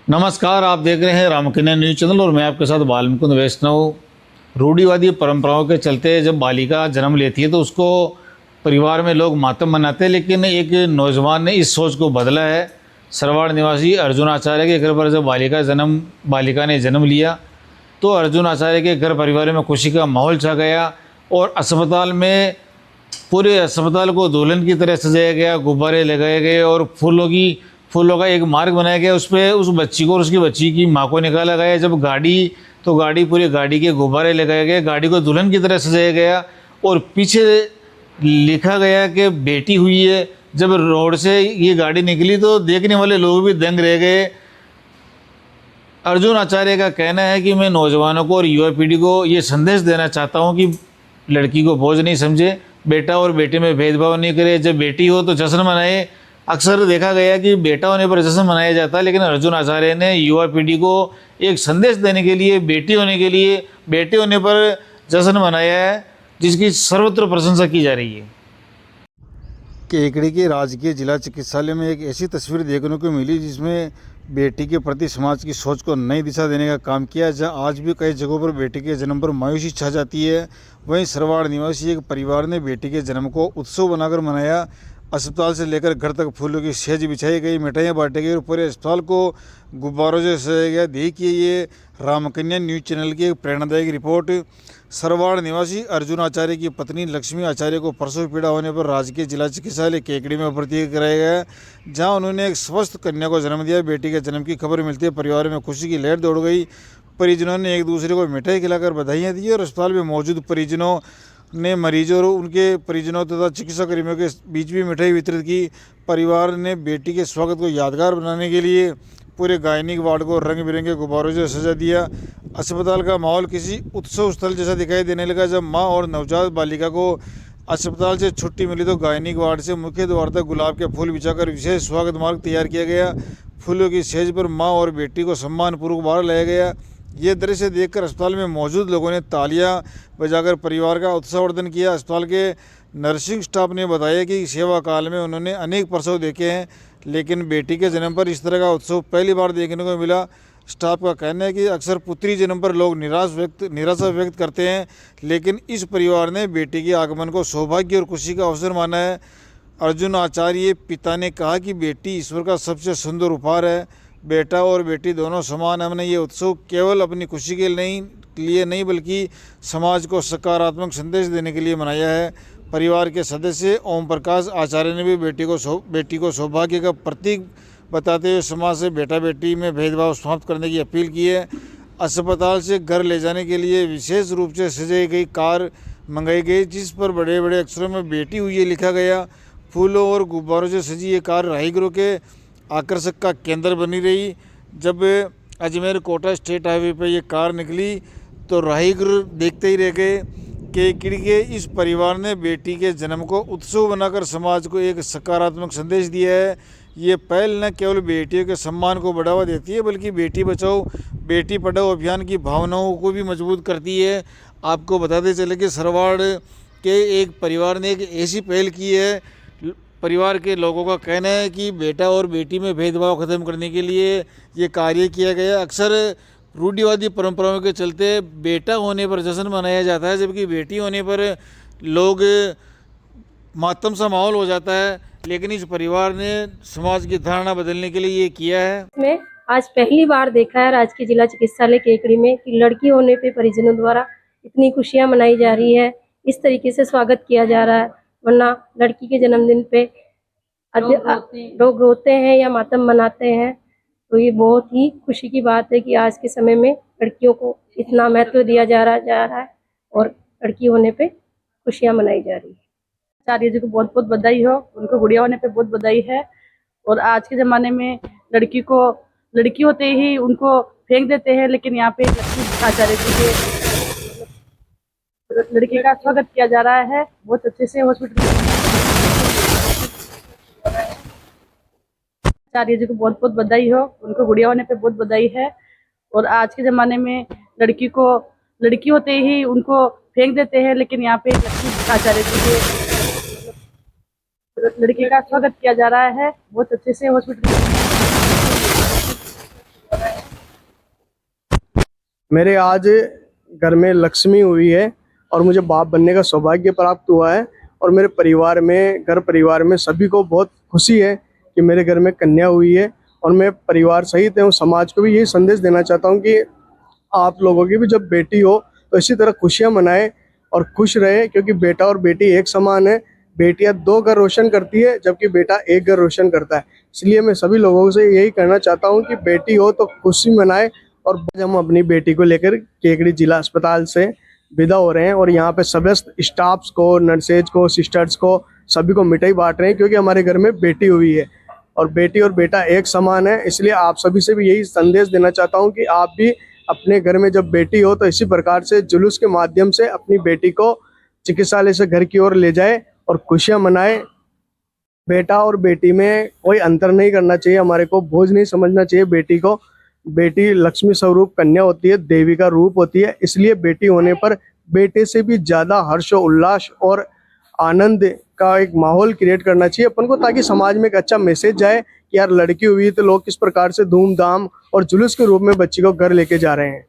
नमस्कार, आप देख रहे हैं रामकन्या न्यूज चैनल और मैं आपके साथ बालमुकुंद वैष्णव। रूढ़िवादी परंपराओं के चलते जब बालिका जन्म लेती है तो उसको परिवार में लोग मातम मनाते हैं, लेकिन एक नौजवान ने इस सोच को बदला है। सरवाड़ निवासी अर्जुन आचार्य के घर पर जब बालिका ने जन्म लिया तो अर्जुन आचार्य के घर परिवार में खुशी का माहौल छा गया और अस्पताल में पूरे अस्पताल को दुल्हन की तरह सजाया गया, गुब्बारे लगाए गए और फूलों का एक मार्ग बनाया गया। उस पर उस बच्ची को और उसकी बच्ची की माँ को निकाला गया। जब पूरी गाड़ी के गुब्बारे लगाए गए, गाड़ी को दुल्हन की तरह सजाया गया और पीछे लिखा गया कि बेटी हुई है। जब रोड से ये गाड़ी निकली तो देखने वाले लोग भी दंग रह गए। अर्जुन आचार्य का कहना है कि मैं नौजवानों को और युवा पीढ़ी को ये संदेश देना चाहता हूँ कि लड़की को बोझ नहीं समझे, बेटा और बेटे में भेदभाव नहीं करे। जब बेटी हो तो जश्न मनाए। अक्सर देखा गया कि बेटा होने पर जश्न मनाया जाता है, लेकिन अर्जुन आचार्य ने युवा पीढ़ी को एक संदेश देने के लिए बेटे होने पर जश्न मनाया है, जिसकी सर्वत्र प्रशंसा की जा रही है। केकड़ी के राजकीय जिला चिकित्सालय में एक ऐसी तस्वीर देखने को मिली जिसमें बेटी के प्रति समाज की सोच को नई दिशा देने का काम किया। जहां आज भी कई जगहों पर बेटी के जन्म पर मायूसी छा जाती है, वहीं सरवाड़ निवासी एक परिवार ने बेटी के जन्म को उत्सव बनाकर मनाया। अस्पताल से लेकर घर तक फूलों की सेज बिछाई गई, मिठाइयाँ बांटी गई और पूरे अस्पताल को गुब्बारों से सजाया गया। देखिए ये रामकन्या न्यूज चैनल की एक प्रेरणादायक रिपोर्ट। सरवाड़ निवासी अर्जुन आचार्य की पत्नी लक्ष्मी आचार्य को प्रसव पीड़ा होने पर राजकीय जिला चिकित्सालय केकड़ी में भर्ती कराया गया, जहां उन्होंने एक स्वस्थ कन्या को जन्म दिया। बेटी के जन्म की खबर मिलती है परिवार में खुशी की लहर दौड़ गई। परिजनों ने एक दूसरे को मिठाई खिलाकर बधाइयाँ दी और अस्पताल में मौजूद परिजनों ने मरीजों और उनके परिजनों तथा चिकित्सा कर्मियों के बीच भी मिठाई वितरित की। परिवार ने बेटी के स्वागत को यादगार बनाने के लिए पूरे गायनिक वार्ड को रंग बिरंगे गुब्बारों से सजा दिया। अस्पताल का माहौल किसी उत्सव स्थल जैसा दिखाई देने लगा। जब मां और नवजात बालिका को अस्पताल से छुट्टी मिली तो गायनिक वार्ड से मुख्य द्वार तक गुलाब के फूल बिछाकर विशेष स्वागत मार्ग तैयार किया गया। फूलों की सेज पर मां और बेटी को सम्मानपूर्वक बाहर लाया गया। ये दृश्य देखकर अस्पताल में मौजूद लोगों ने तालियां बजाकर परिवार का उत्साहवर्धन किया। अस्पताल के नर्सिंग स्टाफ ने बताया कि सेवा काल में उन्होंने अनेक प्रसव देखे हैं, लेकिन बेटी के जन्म पर इस तरह का उत्सव पहली बार देखने को मिला। स्टाफ का कहना है कि अक्सर पुत्री जन्म पर लोग निराशा व्यक्त करते हैं, लेकिन इस परिवार ने बेटी के आगमन को सौभाग्य और खुशी का अवसर माना है। अर्जुन आचार्य पिता ने कहा कि बेटी ईश्वर का सबसे सुंदर उपहार है। बेटा और बेटी दोनों समान। हमने ये उत्सव केवल अपनी खुशी के लिए नहीं बल्कि समाज को सकारात्मक संदेश देने के लिए मनाया है। परिवार के सदस्य ओम प्रकाश आचार्य ने भी बेटी को सौभाग्य का प्रतीक बताते हुए समाज से बेटा बेटी में भेदभाव समाप्त करने की अपील की है। अस्पताल से घर ले जाने के लिए विशेष रूप से सजाई गई कार मंगाई गई, जिस पर बड़े बड़े अक्षरों में बेटी हुई है लिखा गया। फूलों और गुब्बारों से सजी ये कार राहीगृह के आकर्षक का केंद्र बनी रही। जब अजमेर कोटा स्टेट हाईवे पर यह कार निकली तो राहीगृह देखते ही रह गए। केकड़ी के इस परिवार ने बेटी के जन्म को उत्सव बनाकर समाज को एक सकारात्मक संदेश दिया है। ये पहल न केवल बेटियों के सम्मान को बढ़ावा देती है, बल्कि बेटी बचाओ बेटी पढ़ाओ अभियान की भावनाओं को भी मजबूत करती है। आपको बताते चले कि सरवाड़ के एक परिवार ने एक ऐसी पहल की है। परिवार के लोगों का कहना है कि बेटा और बेटी में भेदभाव खत्म करने के लिए ये कार्य किया गया। अक्सर रूढ़िवादी परंपराओं के चलते बेटा होने पर जश्न मनाया जाता है, जबकि बेटी होने पर लोग मातम सा माहौल हो जाता है, लेकिन इस परिवार ने समाज की धारणा बदलने के लिए ये किया है। मैं आज पहली बार देखा है राजकीय जिला चिकित्सालय केकड़ी में कि लड़की होने पे परिजनों द्वारा इतनी खुशियां मनाई जा रही है, इस तरीके से स्वागत किया जा रहा है। वरना लड़की के जन्मदिन पे लोग रोते हैं या मातम मनाते हैं, तो ये बहुत ही खुशी की बात है कि आज के समय में लड़कियों को इतना महत्व दिया जा रहा है और लड़की होने पे खुशियां मनाई जा रही है। आचार्य जी को बहुत बहुत बधाई हो, उनको गुड़िया होने पे बहुत बधाई है। और आज के ज़माने में लड़की होते ही उनको फेंक देते हैं, लेकिन यहाँ पे लक्ष्मी आचार्य जी के लड़की का स्वागत किया जा रहा है बहुत अच्छे से। हॉस्पिटल आचार्य जी को बहुत बहुत बधाई हो, उनको गुड़िया होने पे बहुत बधाई है। और आज के ज़माने में लड़की होते ही उनको फेंक देते हैं, लेकिन यहाँ पे लक्ष्मी आचार्य जी के लड़की का स्वागत किया जा रहा है बहुत अच्छे से। हॉस्पिटल मेरे आज घर में लक्ष्मी हुई है और मुझे बाप बनने का सौभाग्य प्राप्त हुआ है। और मेरे परिवार में, घर परिवार में सभी को बहुत खुशी है कि मेरे घर में कन्या हुई है। और मैं परिवार सहित एवं समाज को भी यही संदेश देना चाहता हूँ कि आप लोगों की भी जब बेटी हो तो इसी तरह खुशियाँ मनाएं और खुश रहे, क्योंकि बेटा और बेटी एक समान है। बेटियां 2 घर रोशन करती है जबकि बेटा 1 घर रोशन करता है। इसलिए मैं सभी लोगों से यही कहना चाहता हूं कि बेटी हो तो खुशी मनाए। और आज हम अपनी बेटी को लेकर केकड़ी जिला अस्पताल से विदा हो रहे हैं और यहाँ पे समस्त स्टाफ्स को, नर्सेज को, सिस्टर्स को, सभी को मिठाई बांट रहे हैं, क्योंकि हमारे घर में बेटी हुई है और बेटी और बेटा एक समान है। इसलिए आप सभी से भी यही संदेश देना चाहता हूँ कि आप भी अपने घर में जब बेटी हो तो इसी प्रकार से जुलूस के माध्यम से अपनी बेटी को चिकित्सालय से घर की ओर ले जाए और खुशियां मनाए। बेटा और बेटी में कोई अंतर नहीं करना चाहिए, हमारे को बोझ नहीं समझना चाहिए बेटी को। बेटी लक्ष्मी स्वरूप कन्या होती है, देवी का रूप होती है। इसलिए बेटी होने पर बेटे से भी ज़्यादा हर्ष और उल्लास और आनंद का एक माहौल क्रिएट करना चाहिए अपन को, ताकि समाज में एक अच्छा मैसेज जाए कि यार लड़की हुई तो लोग किस प्रकार से धूमधाम और जुलूस के रूप में बच्ची को घर लेके जा रहे हैं।